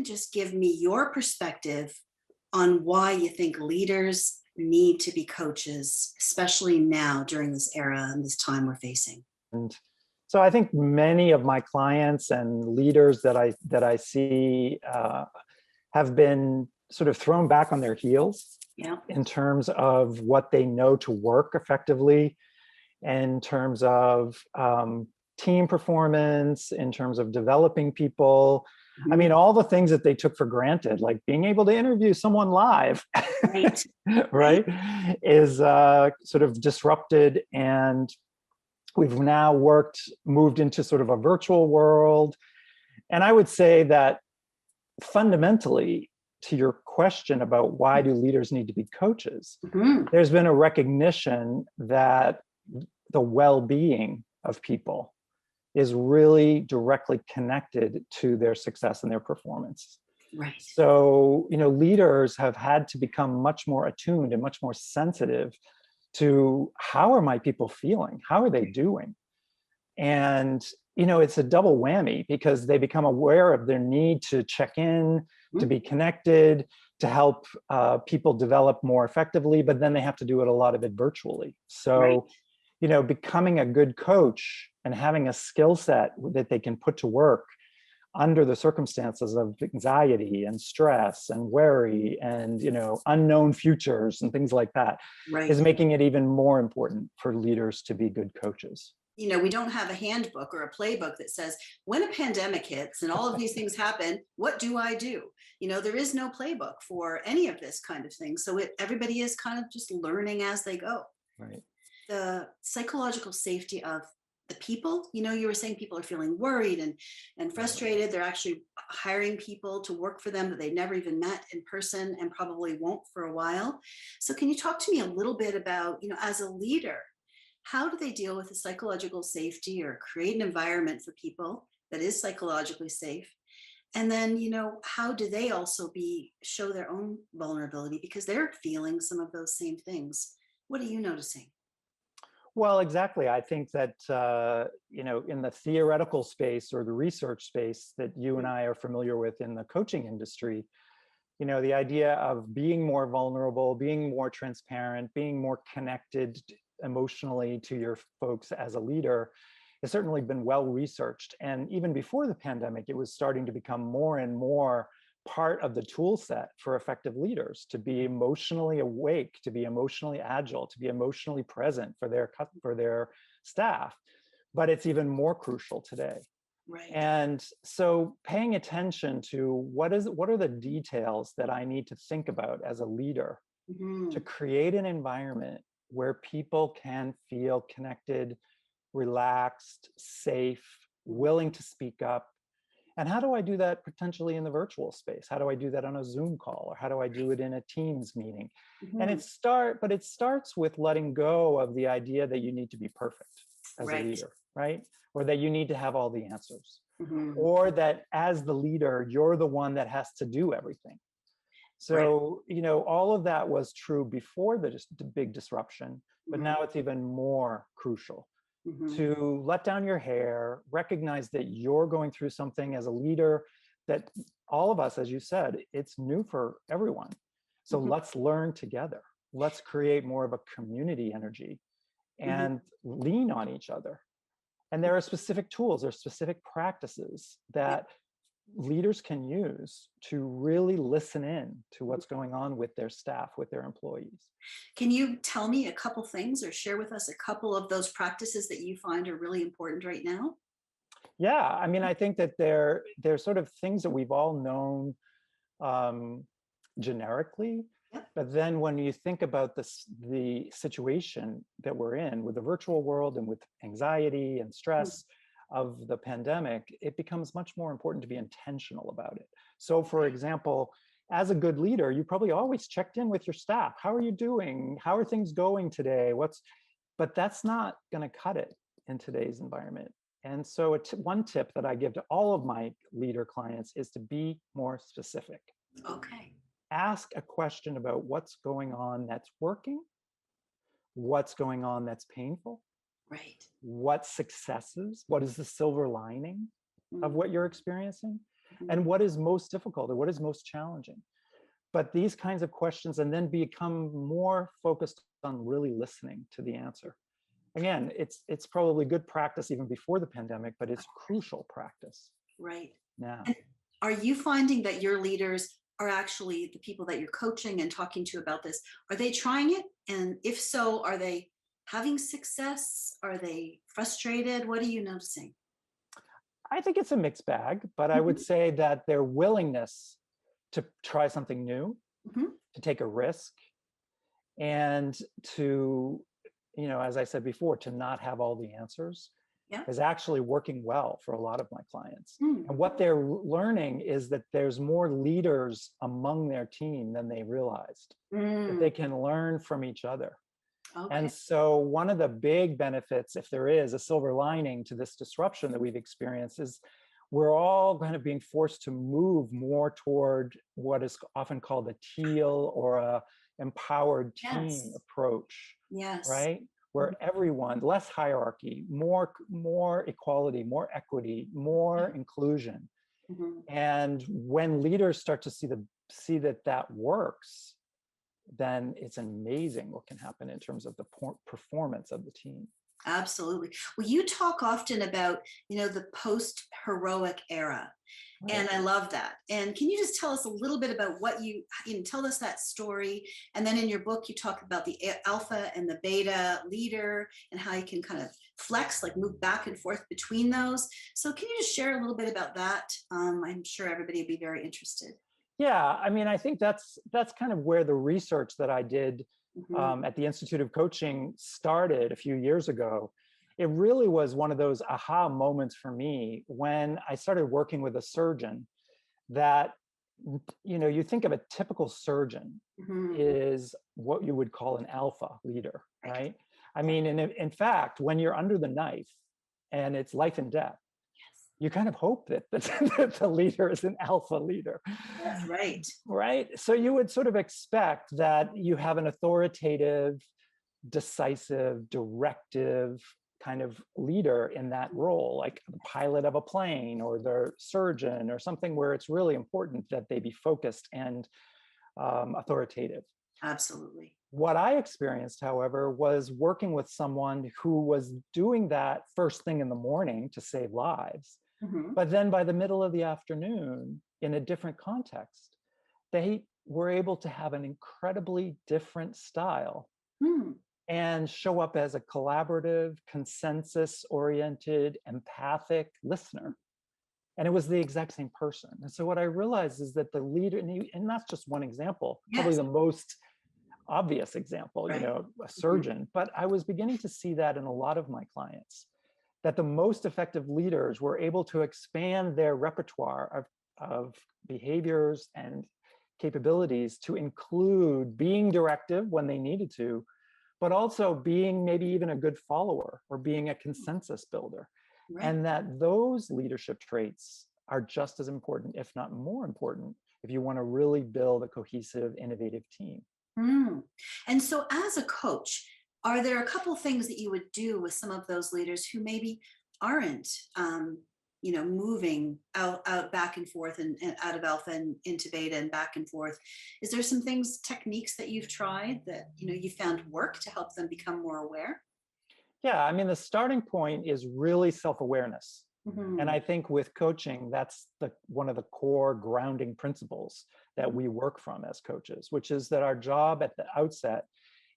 just give me your perspective on why you think leaders need to be coaches, especially now during this era and this time we're facing? And so I think many of my clients and leaders that I see have been sort of thrown back on their heels Yeah. in terms of what they know to work effectively, in terms of team performance, in terms of developing people. I mean, all the things that they took for granted, like being able to interview someone live, Right. right, is sort of disrupted. And we've now moved into sort of a virtual world. And I would say that fundamentally, to your question about why do leaders need to be coaches, Mhm. there's been a recognition that the well-being of people is really directly connected to their success and their performance. Right. So, leaders have had to become much more attuned and much more sensitive to how are my people feeling? How are they doing? And, it's a double whammy because they become aware of their need to check in, to be connected, to help people develop more effectively, but then they have to do it a lot of it virtually. Right. So, becoming a good coach and having a skill set that they can put to work under the circumstances of anxiety and stress and worry and unknown futures and things like that Right. is making it even more important for leaders to be good coaches. We don't have a handbook or a playbook that says when a pandemic hits and all of these things happen, what do I do? There is no playbook for any of this kind of thing. So everybody is kind of just learning as they go. Right. The psychological safety of the people, you were saying people are feeling worried and frustrated. They're actually hiring people to work for them that they never even met in person and probably won't for a while. So can you talk to me a little bit about, as a leader, how do they deal with the psychological safety or create an environment for people that is psychologically safe? And then, how do they also show their own vulnerability because they're feeling some of those same things? What are you noticing? Well, exactly. I think that, in the theoretical space or the research space that you and I are familiar with in the coaching industry, the idea of being more vulnerable, being more transparent, being more connected emotionally to your folks as a leader has certainly been well researched. And even before the pandemic, it was starting to become more and more part of the tool set for effective leaders to be emotionally awake, to be emotionally agile, to be emotionally present for their staff. But it's even more crucial today. Right. And so paying attention to what are the details that I need to think about as a leader to Mhm. create an environment where people can feel connected, relaxed, safe, willing to speak up. And how do I do that potentially in the virtual space? How do I do that on a Zoom call? Or how do I do it in a Teams meeting? And Mhm. it starts with letting go of the idea that you need to be perfect as a Right. leader, right? Or that you need to have all the answers. Mhm. Or that as the leader, you're the one that has to do everything. Right. So, all of that was true before the big disruption, but Mhm. now it's even more crucial Mhm. to let down your hair, recognize that you're going through something as a leader that all of us, as you said, it's new for everyone. So Mhm. let's learn together. Let's create more of a community energy Mhm. and lean on each other. And there are specific tools, there are specific practices Yeah. that leaders can use to really listen in to what's going on with their staff, with their employees. Can you tell me a couple things or share with us a couple of those practices that you find are really important right now? Yeah, I mean, I think that they're sort of things that we've all known um, generically, Yep. but then when you think about the situation that we're in with the virtual world and with anxiety and Mm. stress of the pandemic, it becomes much more important to be intentional about it. So, for example, as a good leader, you probably always checked in with your staff. How are you doing? How are things going today? But that's not going to cut it in today's environment. And so, one tip that I give to all of my leader clients is to be more specific. Okay. Ask a question about what's going on that's working, what's going on that's painful, Right. what successes, what is the silver lining of Mm. what you're experiencing, Mhm. And what is most difficult or what is most challenging? But these kinds of questions, and then become more focused on really listening to the answer. Again, it's probably good practice even before the pandemic, but it's crucial practice Right. now. And are you finding that your leaders are actually the people that you're coaching and talking to about this? Are they trying it? And if so, are they having success? Are they frustrated? What are you noticing? I think it's a mixed bag, but I would Mhm, say that their willingness to try something new, mhm. to take a risk, and to, as I said before, to not have all the answers Yeah. is actually working well for a lot of my clients. Mm, And what they're learning is that there's more leaders among their team than they realized, that mm. they can learn from each other. Okay. And so, one of the big benefits, if there is a silver lining to this disruption that we've experienced, is we're all kind of being forced to move more toward what is often called a teal or a empowered team Yes. approach, Yes. right? Mhm. Where everyone, less hierarchy, more equality, more equity, more inclusion. Mhm. And when leaders start to see that that works, then it's amazing what can happen in terms of the performance of the team. Absolutely. Well, you talk often about, the post-heroic era, and Right. I love that. And can you just tell us a little bit about what tell us that story? And then in your book, you talk about the alpha and the beta leader and how you can kind of flex, like move back and forth between those. So can you just share a little bit about that? I'm sure everybody would be very interested. Yeah, I mean, I think that's kind of where the research that I did Mhm. at the Institute of Coaching started a few years ago. It really was one of those aha moments for me when I started working with a surgeon that, you think of a typical surgeon Mhm. is what you would call an alpha leader, Right. right? I Yeah. mean, in fact, when you're under the knife and it's life and death, Yes. you kind of hope that that the leader is an alpha leader, That's right. right? So you would sort of expect that you have an authoritative, decisive, directive kind of leader in that role, like the pilot of a plane or the surgeon or something where it's really important that they be focused and authoritative. Absolutely. What I experienced, however, was working with someone who was doing that first thing in the morning to save lives. Mhm. But then by the middle of the afternoon, in a different context, they were able to have an incredibly different style Mm. and show up as a collaborative, consensus oriented, empathic listener. And it was the exact same person. And so what I realized is that the leader, and that's just one example, probably Yes. the most obvious example, Right. a Mhm. surgeon, but I was beginning to see that in a lot of my clients, that the most effective leaders were able to expand their repertoire of behaviors and capabilities to include being directive when they needed to, but also being maybe even a good follower or being a consensus builder. Right. And that those leadership traits are just as important, if not more important, if you want to really build a cohesive, innovative team. Mm. And so, as a coach, are there a couple things that you would do with some of those leaders who maybe aren't, moving out back and forth and out of alpha and into beta and back and forth? Is there some things, techniques that you've tried that you found work to help them become more aware? Yeah, I mean, the starting point is really self-awareness. And Hmm. I think with coaching, that's one of the core grounding principles that Hmm. we work from as coaches, which is that our job at the outset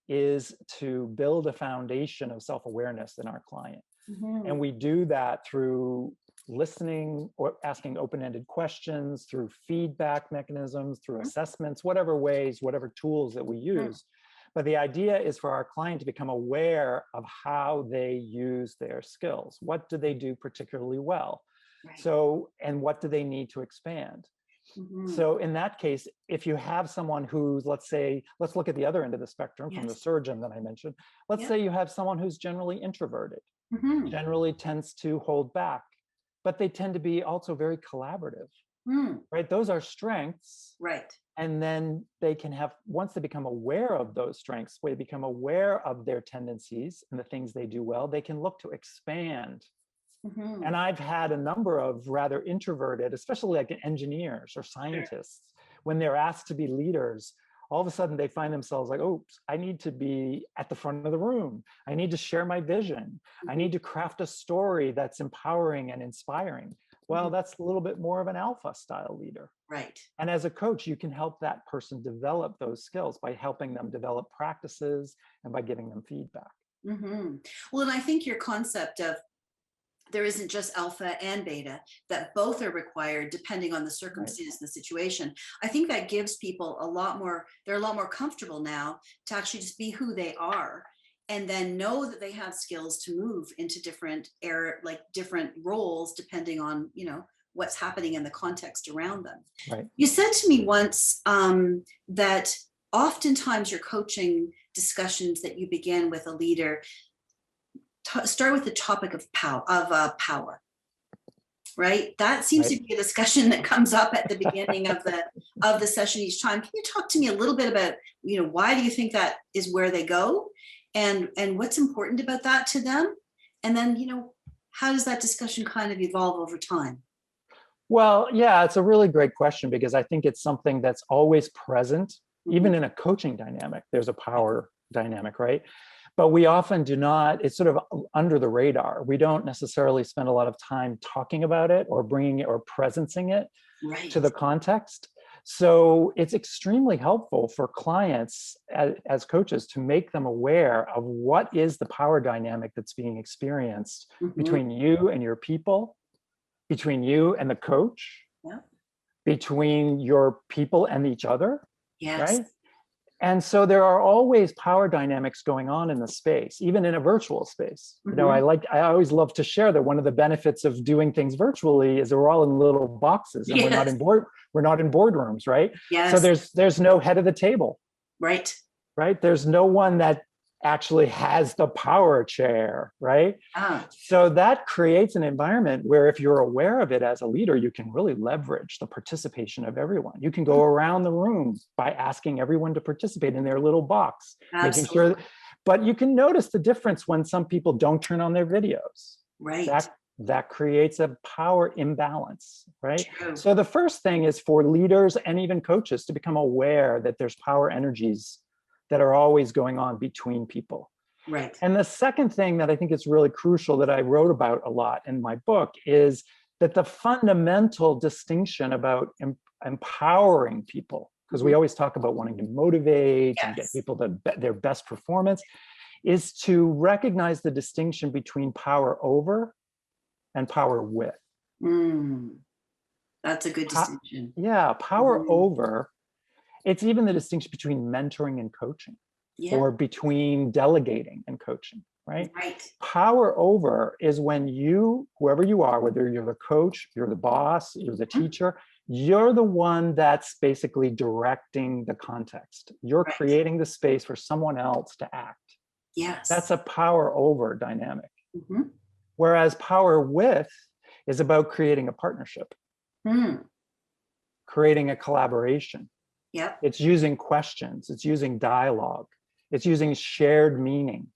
is to build a foundation of self-awareness in our client. And Hmm. we do that through listening or asking open-ended questions, through feedback mechanisms, through assessments, whatever ways, whatever tools that we use. But the idea is for our client to become aware of how they use their skills. What do they do particularly well? Right. So, and what do they need to expand? Hmm. So in that case, if you have someone who's, let's say, let's look at the other end of the spectrum from the Yes. surgeon that I mentioned. Let's Yep. say you have someone who's generally introverted, Hmm. generally tends to hold back, but they tend to be also very collaborative, Mm. right? Those are strengths. Right. And then they can have, once they become aware of those strengths, they become aware of their tendencies and the things they do well, they can look to expand Mhm. And I've had a number of rather introverted, especially like engineers or Sure. scientists, when they're asked to be leaders, all of a sudden they find themselves like, oh, I need to be at the front of the room. I need to share my vision. I Mhm. need to craft a story that's empowering and inspiring. Well, Mhm. that's a little bit more of an alpha style leader. Right. And as a coach, you can help that person develop those skills by helping them develop practices and by giving them feedback. Well, and I think your concept of there isn't just alpha and beta, that both are required depending on the Right. circumstance and the situation. I think that gives people a lot more, they're a lot more comfortable now to actually just be who they are, and then know that they have skills to move into different like different roles depending on, what's happening in the context around them. Right. You said to me once that oftentimes your coaching discussions that you begin with a leader start with the topic of power, right? That seems Right. to be a discussion that comes up at the beginning of the session each time. Can you talk to me a little bit about, why do you think that is where they go, and what's important about that to them, and then, how does that discussion kind of evolve over time? Well, yeah, it's a really great question because I think it's something that's always present, Mhm. even in a coaching dynamic. There's a power dynamic, right? But we often do not, it's sort of under the radar. We don't necessarily spend a lot of time talking about it or bringing it or presencing it to Right. the context. So it's extremely helpful for clients as coaches to make them aware of what is the power dynamic that's being experienced Mhm. between you and your people, between you and the coach, Yeah. between your people and each other, Yes. right? And so there are always power dynamics going on in the space, even in a virtual space. Mhm. I always love to share that one of the benefits of doing things virtually is that we're all in little boxes and Yes. we're not in boardrooms, right? So Yes. there's no head of the table, Right. right? There's no one that actually has the power chair, right? Ah. So that creates an environment where if you're aware of it as a leader, you can really leverage the participation of everyone. You can go around the room by asking everyone to participate in their little box, making sure, Absolutely. but you can notice the difference when some people don't turn on their videos. Right. That creates a power imbalance, right? True. So the first thing is for leaders and even coaches to become aware that there's power energies that are always going on between people. Right. And the second thing that I think is really crucial that I wrote about a lot in my book is that the fundamental distinction about empowering people, because we Mhm. always talk about wanting to motivate and get Yes. people to their best performance, is to recognize the distinction between power over and power with. Mm, that's a good Po- distinction. yeah, power Mhm. over, it's even the distinction between mentoring and coaching, Yeah, or between delegating and coaching, right? right. Power over is when you, whoever you are, whether you're the coach, you're the boss, you're the Mhm. teacher, you're the one that's basically directing the context. You're Right. creating the space for someone else to act. Yes. That's a power over dynamic. Mhm. Whereas power with is about creating a partnership, Mm. creating a collaboration. Yep. It's using questions, it's using dialogue, it's using shared meaning.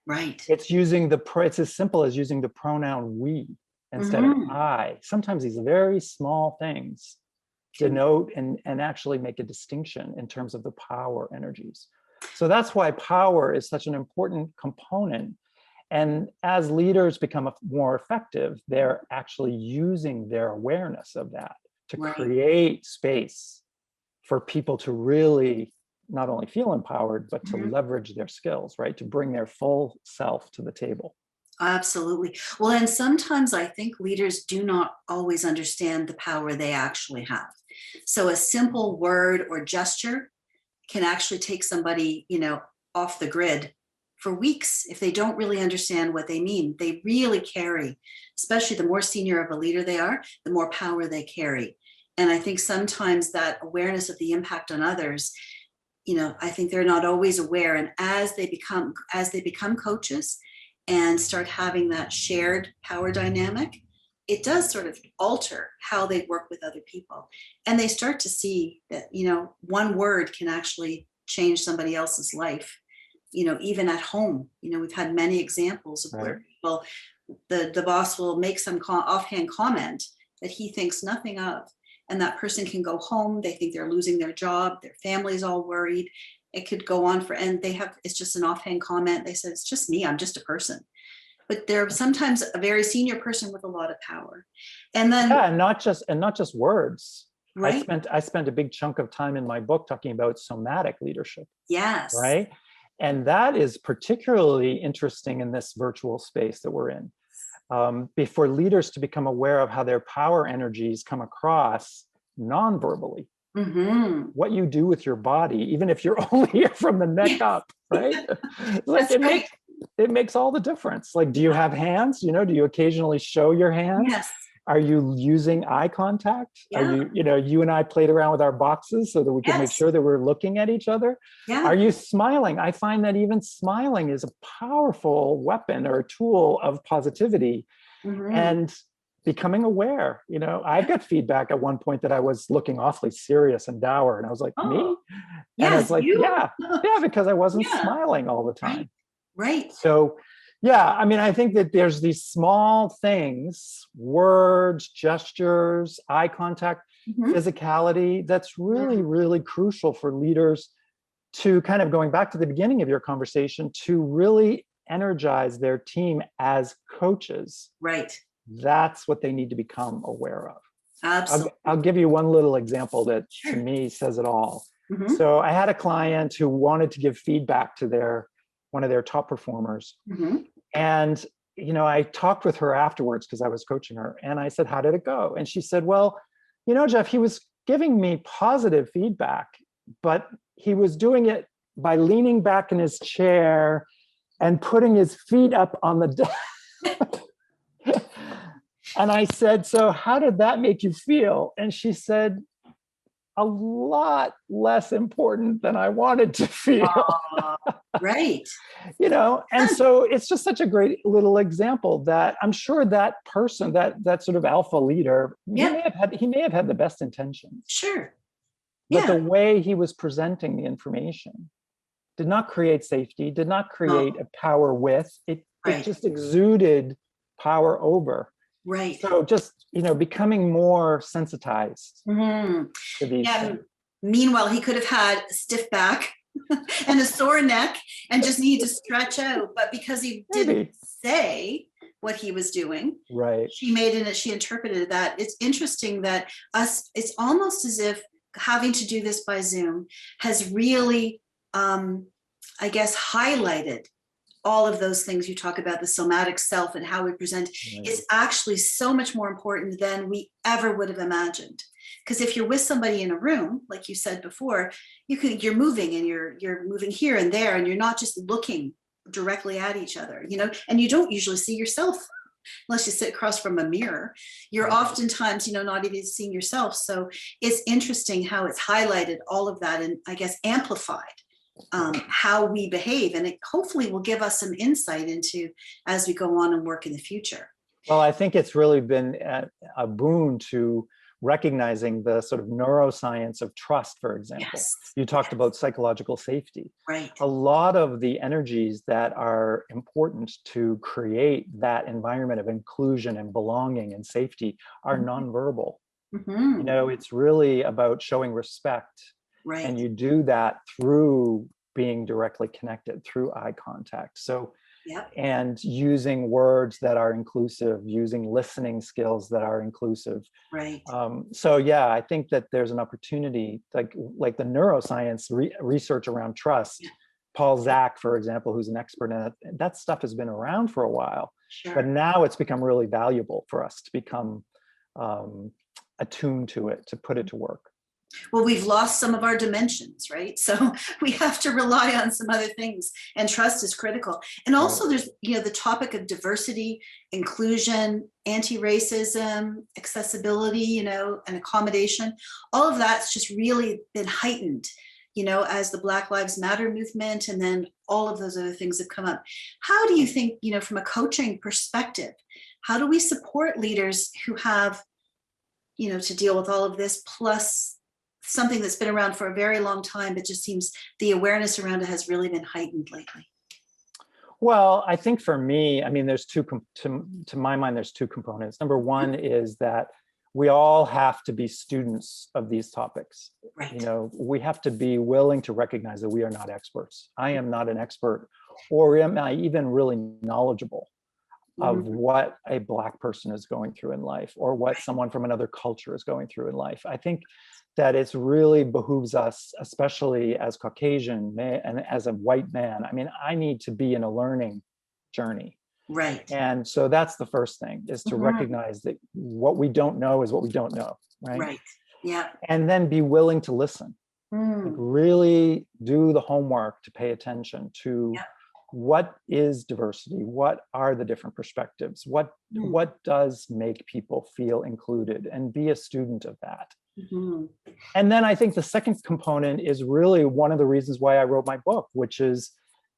Right. It's as simple as using the pronoun we instead of Mhm. I. Sometimes these very small things Can denote and actually make a distinction in terms of the power energies. So that's why power is such an important component. And as leaders become more effective, they're actually using their awareness of that to right. create space for people to really not only feel empowered, but to Mhm. leverage their skills, right? To bring their full self to the table. Absolutely. Well, and sometimes I think leaders do not always understand the power they actually have. So a simple word or gesture can actually take somebody, off the grid for weeks if they don't really understand what they mean. They really carry, especially the more senior of a leader they are, the more power they carry. And I think sometimes that awareness of the impact on others, I think they're not always aware. And as they become coaches and start having that shared power dynamic, it does sort of alter how they work with other people. And they start to see that, one word can actually change somebody else's life, even at home. We've had many examples of where Right. people the boss will make some offhand comment that he thinks nothing of, and that person can go home, they think they're losing their job, their family's all worried. It could go on and it's just an offhand comment. They said, it's just me, I'm just a person. But they're sometimes a very senior person with a lot of power. And then, yeah, and not just words. right? I spent a big chunk of time in my book talking about somatic leadership, Yes. right? And that is particularly interesting in this virtual space that we're in. For leaders to become aware of how their power energies come across non-verbally, Mm-hmm. what you do with your body, even if you're only here from the neck up, right? Like it makes all the difference. Like, do you have hands? Do you occasionally show your hands? Yes. Are you using eye contact? Are Yeah. you and I played around with our boxes so that we can make Yes. sure that we're looking at each other? Yeah. Are you smiling? I find that even smiling is a powerful weapon or a tool of positivity. Mm-hmm. And becoming aware, I got feedback at one point that I was looking awfully serious and dour. And I was like, me? Oh, And I yes, was like, you. yeah, because I wasn't Yeah. smiling all the time. Right. So, yeah, I mean, I think that there's these small things, words, gestures, eye contact, Mm-hmm. physicality, that's really, really crucial for leaders to kind of, going back to the beginning of your conversation, to really energize their team as coaches. Right. That's what they need to become aware of. Absolutely. I'll give you one little example that to Sure. me says it all. Mm-hmm. So I had a client who wanted to give feedback to one of their top performers. Mm-hmm. And, I talked with her afterwards because I was coaching her. And I said, how did it go? And she said, well, Jeff, he was giving me positive feedback, but he was doing it by leaning back in his chair and putting his feet up on the desk. And I said, so how did that make you feel? And she said, a lot less important than I wanted to feel. Right. And so it's just such a great little example that I'm sure that person, that sort of alpha leader, Yeah. he may have had the best intentions. Sure. But Yeah. the way he was presenting the information did not create safety, did not create a power with, it Right. just exuded power over. Right. So just, becoming more sensitized Mm-hmm. to these Yeah. things. Meanwhile, he could have had a stiff back and a sore neck and just needed to stretch out. But because he didn't say what he was doing, right? She interpreted that. It's interesting that it's almost as if having to do this by Zoom has really, I guess, highlighted all of those things you talk about, the somatic self and how we present, is actually so much more important than we ever would have imagined. Because if you're with somebody in a room, like you said before, you're moving and you're moving here and there, and you're not just looking directly at each other, and you don't usually see yourself unless you sit across from a mirror. You're oftentimes, not even seeing yourself. So it's interesting how it's highlighted all of that and I guess amplified how we behave. And it hopefully will give us some insight into as we go on and work in the future. Well, I think it's really been a boon to recognizing the sort of neuroscience of trust, for example. Yes. You talked about psychological safety. Right. A lot of the energies that are important to create that environment of inclusion and belonging and safety are nonverbal. Mm-hmm. It's really about showing respect. Right. And you do that through being directly connected, through eye contact. So, yep. And using words that are inclusive, using listening skills that are inclusive. Right. So yeah, I think that there's an opportunity, like the neuroscience research around trust. Yeah. Paul Zak, for example, who's an expert in it, that stuff has been around for a while, sure. But now it's become really valuable for us to become attuned to it, to put it to work. Well, we've lost some of our dimensions, right? So we have to rely on some other things, and trust is critical. And also there's, the topic of diversity, inclusion, anti-racism, accessibility, and accommodation. All of that's just really been heightened, as the Black Lives Matter movement, and then all of those other things have come up. How do you think, from a coaching perspective, how do we support leaders who have, to deal with all of this, plus something that's been around for a very long time, but just seems the awareness around it has really been heightened lately? Well, I think for me, I mean, there's to my mind, there's two components. Number one is that we all have to be students of these topics. You Right. know, we have to be willing to recognize that we are not experts. I am not an expert, or am I even really knowledgeable of Mhm. what a Black person is going through in life, or what someone from another culture is going through in life. I think that it's really behooves us, especially as Caucasian man and as a white man. I mean, I need to be in a learning journey. Right. And so that's the first thing, is to Mhm. recognize that what we don't know is what we don't know, right? Right. Yeah. And then be willing to listen, like Mm. really do the homework to pay attention to Yeah. what is diversity, what are the different perspectives, Mm. what does make people feel included, and be a student of that. Mhm. And then I think the second component is really one of the reasons why I wrote my book, which is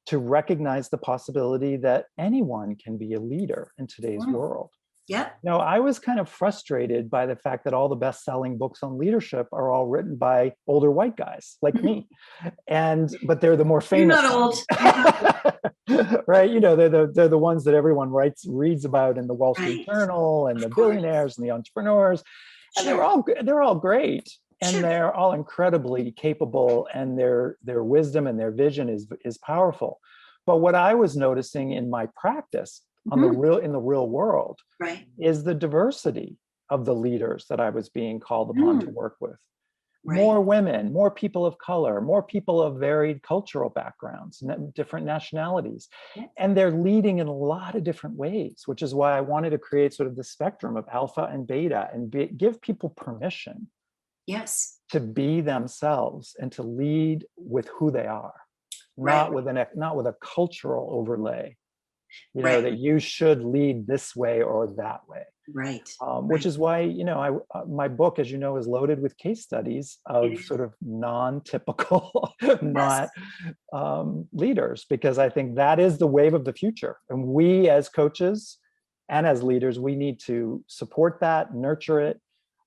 to recognize the possibility that anyone can be a leader in today's Mm. world. Yep. You know, I was kind of frustrated by the fact that all the best-selling books on leadership are all written by older white guys like me. But they're the more You're not famous old. ones. You're not old. Right? You know, they're the ones that everyone reads about in the Wall Street Right. Journal, and the Of course. billionaires and the entrepreneurs. And Sure. they're all great, and Sure. they're all incredibly capable, and their wisdom and their vision is powerful. But what I was noticing in my practice Mhm. in the real world Right. is the diversity of the leaders that I was being called upon to Mm. work with. Right. More women, more people of color, more people of varied cultural backgrounds, different nationalities. Yeah. And they're leading in a lot of different ways, which is why I wanted to create sort of the spectrum of alpha and beta, and give people permission Yes. to be themselves and to lead with who they are, Right. not with a cultural overlay, you know, Right. that you should lead this way or that way. Right. Which Right. is why, you know, my book, as you know, is loaded with case studies It of is. sort of non-typical, Yes. not leaders, because I think that is the wave of the future. And we as coaches and as leaders, we need to support that, nurture it,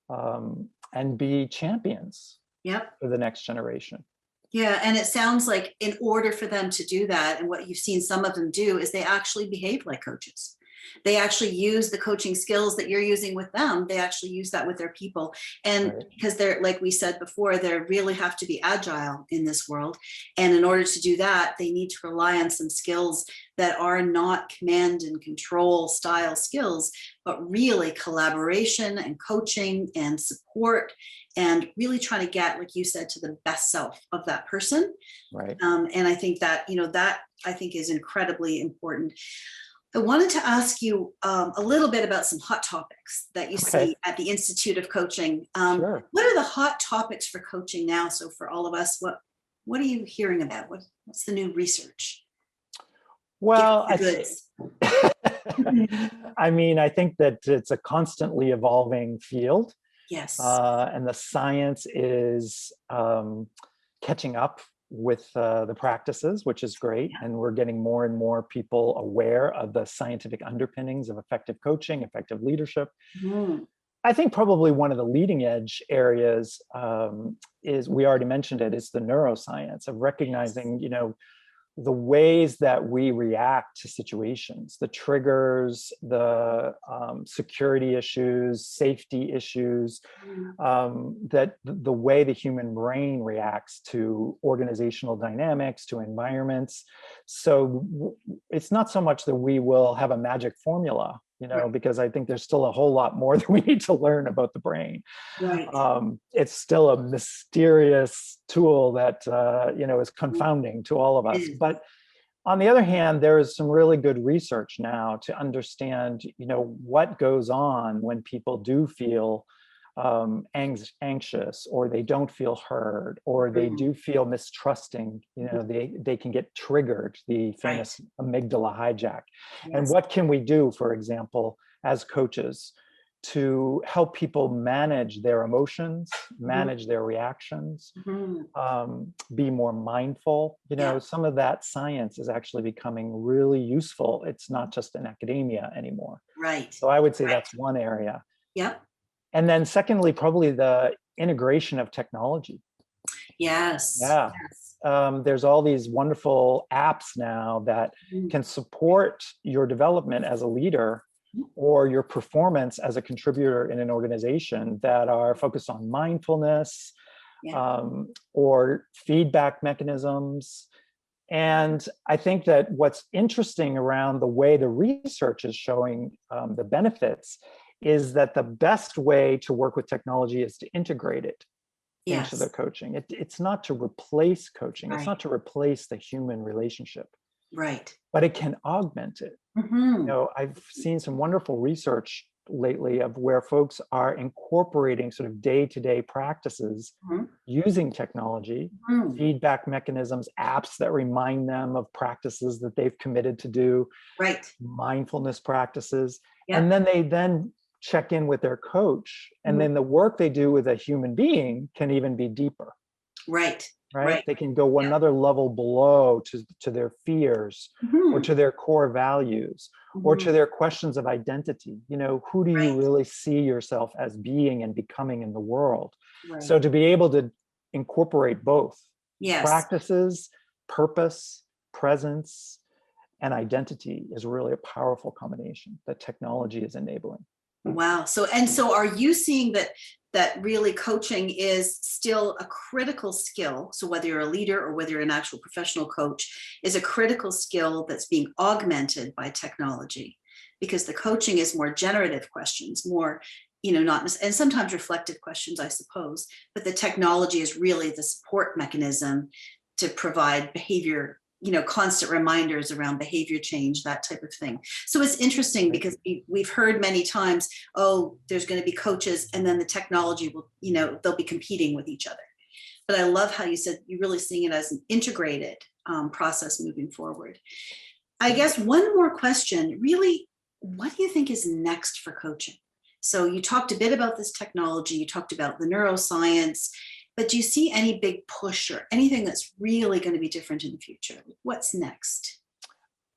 and be champions Yep. for the next generation. Yeah, and it sounds like in order for them to do that, and what you've seen some of them do, is they actually behave like coaches. They actually use the coaching skills that you're using with them. They actually use that with their people. And Right. because they're, like we said before, they really have to be agile in this world. And in order to do that, they need to rely on some skills that are not command and control style skills, but really collaboration and coaching and support, and really trying to get, like you said, to the best self of that person. Right. And I think that, that I think is incredibly important. I wanted to ask you a little bit about some hot topics that you Okay. see at the Institute of Coaching. Sure. What are the hot topics for coaching now? So for all of us, what are you hearing about? What's the new research? Give us Well, the goods. I mean, I think that it's a constantly evolving field. Yes. And the science is catching up with the practices, which is great. Yeah. And we're getting more and more people aware of the scientific underpinnings of effective coaching, effective leadership. Mm. I think probably one of the leading edge areas is, we already mentioned it, is the neuroscience of Yes. recognizing, you know, the ways that we react to situations, the triggers, the security issues, safety issues, Mm. that the way the human brain reacts to organizational dynamics, to environments. So it's not so much that we will have a magic formula, you know, Right. because I think there's still a whole lot more that we need to learn about the brain. Right. It's still a mysterious tool that you know, is Mm. confounding to all of It us. is. But on the other hand, there is some really good research now to understand, you know, what goes on when people do feel anxious, or they don't feel heard, or they Mm. do feel mistrusting. You Mhm. know, they can get triggered, the Right. famous amygdala hijack. And Yes. what can we do, for example, as coaches, to help people manage their emotions, Mhm. manage their reactions, Mhm. be more mindful? You Yeah. know, some of that science is actually becoming really useful. It's not just in academia anymore. Right. So I would say Right. that's one area. Yep. And then secondly, probably the integration of technology. Yes. Yeah. Yes. There's all these wonderful apps now that Mm. can support your development as a leader or your performance as a contributor in an organization that are focused on mindfulness, Yeah. or feedback mechanisms. And I think that what's interesting around the way the research is showing the benefits is that the best way to work with technology is to integrate it into the Yes. coaching. It's not to replace coaching. It's Right. not to replace the human relationship, Right. but it can augment it. Hmm. I've seen some wonderful research lately of where folks are incorporating sort of day-to-day practices Hmm. using technology, Hmm. feedback mechanisms, apps that remind them of practices that they've committed to do, Right. mindfulness practices, Yeah. and then they then check in with their coach, and Mhm. then the work they do with a human being can even be deeper. Right. Right? Right. They can go Yeah. another level below to their fears or Hmm. to their core values or Hmm. to their questions of identity. Who do you Right. really see yourself as being and becoming in the world? So Right. to be able to incorporate both Yes. practices, purpose, presence, and identity is really a powerful combination that technology is enabling. Wow. So are you seeing that really coaching is still a critical skill? So whether you're a leader or whether you're an actual professional coach, is a critical skill that's being augmented by technology, because the coaching is more generative questions, more, not, and sometimes reflective questions, I suppose, but the technology is really the support mechanism to provide behavior, constant reminders around behavior change, that type of thing. So it's interesting Right? because we've heard many times, oh, there's going to be coaches and then the technology will, they'll be competing with each other. But I love how you said you're really seeing it as an integrated process moving forward. I guess one more question, really, what do you think is next for coaching? So you talked a bit about this technology, you talked about the neuroscience, but do you see any big push or anything that's really going to be different in the future? What's next?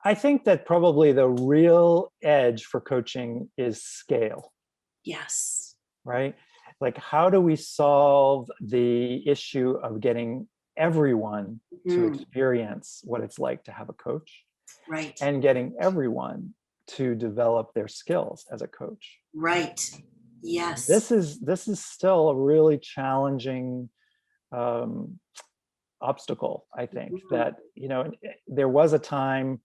I think that probably the real edge for coaching is scale. Yes. Right? Like, how do we solve the issue of getting everyone to Mhm. experience what it's like to have a coach Right. and getting everyone to develop their skills as a coach? Right. Yes. This is still a really challenging um, obstacle, I think, Mhm. that there was a time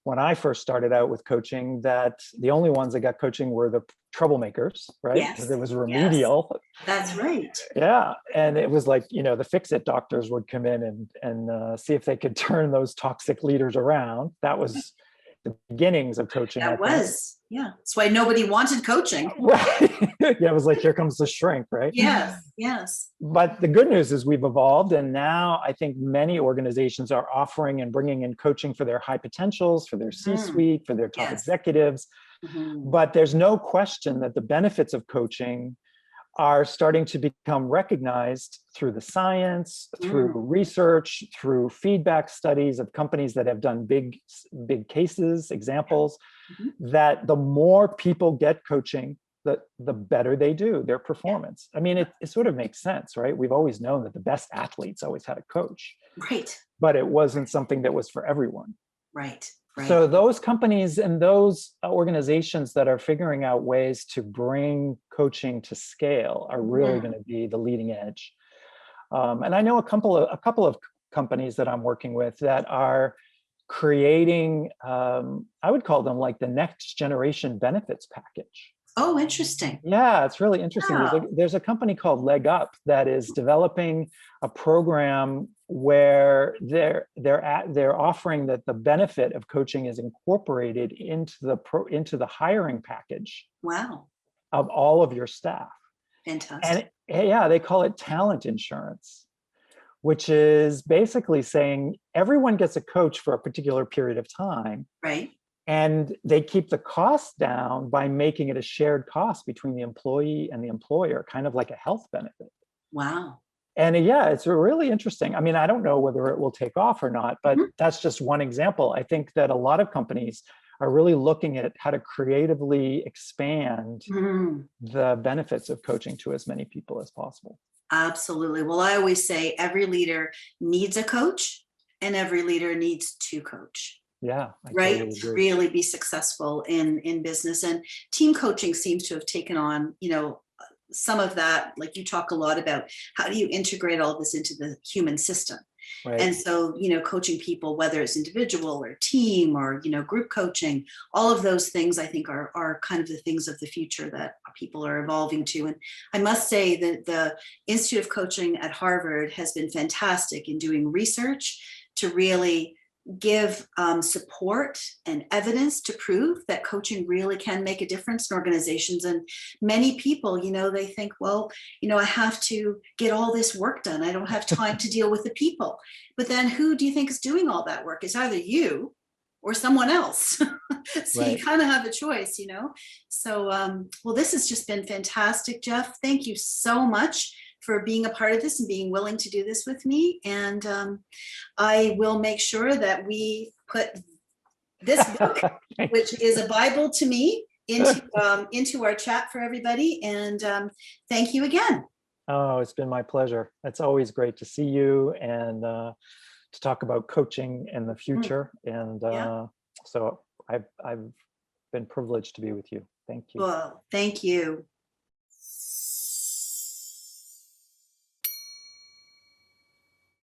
when I first started out with coaching that the only ones that got coaching were the troublemakers, right? Because Yes. it was Yes. remedial. That's right. Yeah, and it was like, the fix-it doctors would come in and see if they could turn those toxic leaders around. That was the beginnings of coaching, I That think. was, yeah. That's why nobody wanted coaching. Right. Yeah, it was like, here comes the shrink, right? Yes. Yes. But the good news is we've evolved, and now I think many organizations are offering and bringing in coaching for their high potentials, for their Mhm. C-suite, for their top Yes. executives. Mhm. But there's no question that the benefits of coaching are starting to become recognized through the science, through Mm. research, through feedback studies of companies that have done big cases, examples, Mhm. that the more people get coaching, the better they do their Yeah. performance. I mean, it sort of makes sense, right? We've always known that the best athletes always had a coach, Right. but it wasn't something that was for everyone. Right. Right. So those companies and those organizations that are figuring out ways to bring coaching to scale are really going Mhm. to be the leading edge. And I know a couple of companies that I'm working with that are creating, I would call them like the next generation benefits package. Oh, interesting. Yeah, it's really interesting. There's a Wow. there's a company called Leg Up that is developing a program where they're offering that the benefit of coaching is incorporated into the hiring package Wow. of all of your staff. Fantastic. And yeah, they call it talent insurance, which is basically saying everyone gets a coach for a particular period of time, Right. and they keep the cost down by making it a shared cost between the employee and the employer, kind of like a health benefit. Wow. And yeah, it's really interesting. I mean, I don't know whether it will take off or not, but Mhm. that's just one example. I think that a lot of companies are really looking at how to creatively expand Mhm. the benefits of coaching to as many people as possible. Absolutely. Well, I always say every leader needs a coach and every leader needs to coach, Yeah, I right? totally To agree. really be successful in business. And team coaching seems to have taken on, some of that. Like you talk a lot about how do you integrate all this into the human system. Right. And so, coaching people, whether it's individual or team or, group coaching, all of those things I think are kind of the things of the future that people are evolving to. And I must say that the Institute of Coaching at Harvard has been fantastic in doing research to really give support and evidence to prove that coaching really can make a difference in organizations. And many people, they think, well, I have to get all this work done. I don't have time to deal with the people. But then who do you think is doing all that work? It's either you or someone else. So you Right. kind of have a choice. So, well, this has just been fantastic, Jeff. Thank you so much for being a part of this and being willing to do this with me. And I will make sure that we put this book, Thank which is a Bible to me, into our chat for everybody. And thank you again. Oh, it's been my pleasure. It's always great to see you and to talk about coaching in the Mm, future. And yeah. so I've been privileged to be with you. Thank you. Well, thank you.